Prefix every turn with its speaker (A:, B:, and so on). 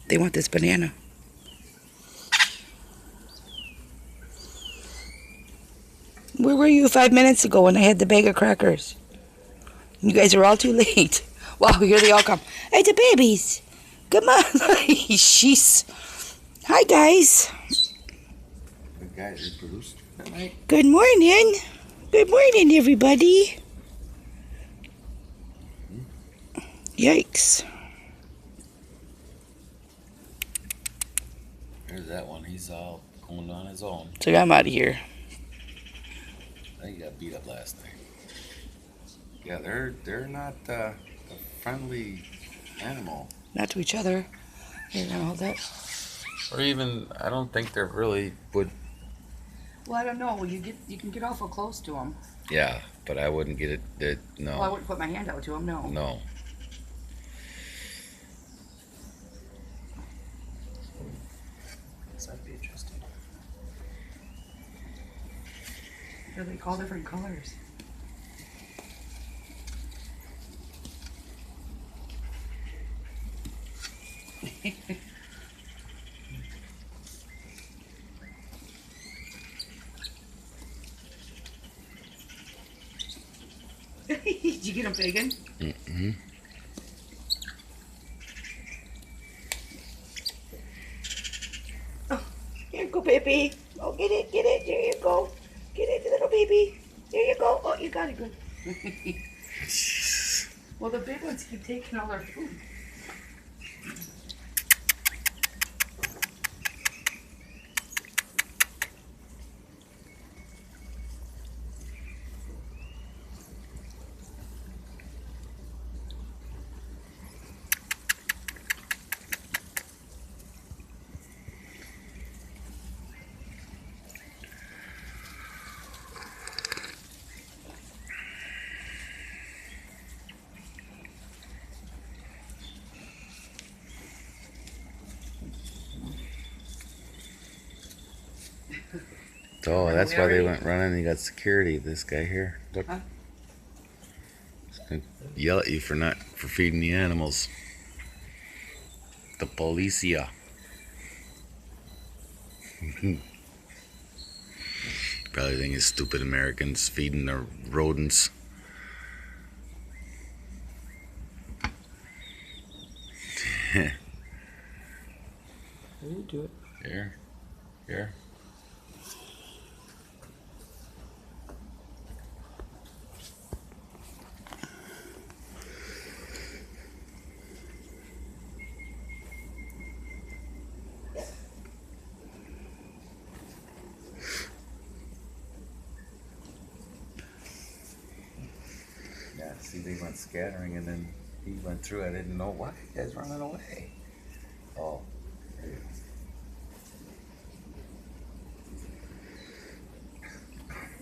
A: They want this banana. Where were you 5 minutes ago when I had the bag of crackers? You guys are all too late. Wow, here they all come. Hey, the babies. Come on. Sheesh. Hi, guys.
B: The guys reproduced that night.
A: Good morning. Good morning, everybody. Yikes.
B: There's that one. He's all going on his own.
A: So I'm out of here.
B: I think he got beat up last night. Yeah, they're not a friendly animal.
A: Not to each other. Here, gonna hold that.
B: Or even, I don't think they're really would.
A: Well, I don't know. You can get awful close to them.
B: Yeah, but I wouldn't get it. No.
A: Well, I wouldn't put my hand out to them. No.
B: No.
A: That'd be interesting. They're like all different colors. Did you get them bacon?
B: Mm-hmm.
A: Oh, here you go, baby. Oh, get it. There you go. Get it, little baby. There you go. Oh, you got it good. Well, the big ones keep taking all our food.
B: Oh, that's why they went running. You got security. This guy here. Look.
A: Huh?
B: He's gonna yell at you for feeding the animals. The policia. Probably think it's stupid Americans feeding their rodents.
A: How do you do it?
B: Here. Yeah, see, they went scattering and then he went through. I didn't know why you guys running away. Oh, there you go.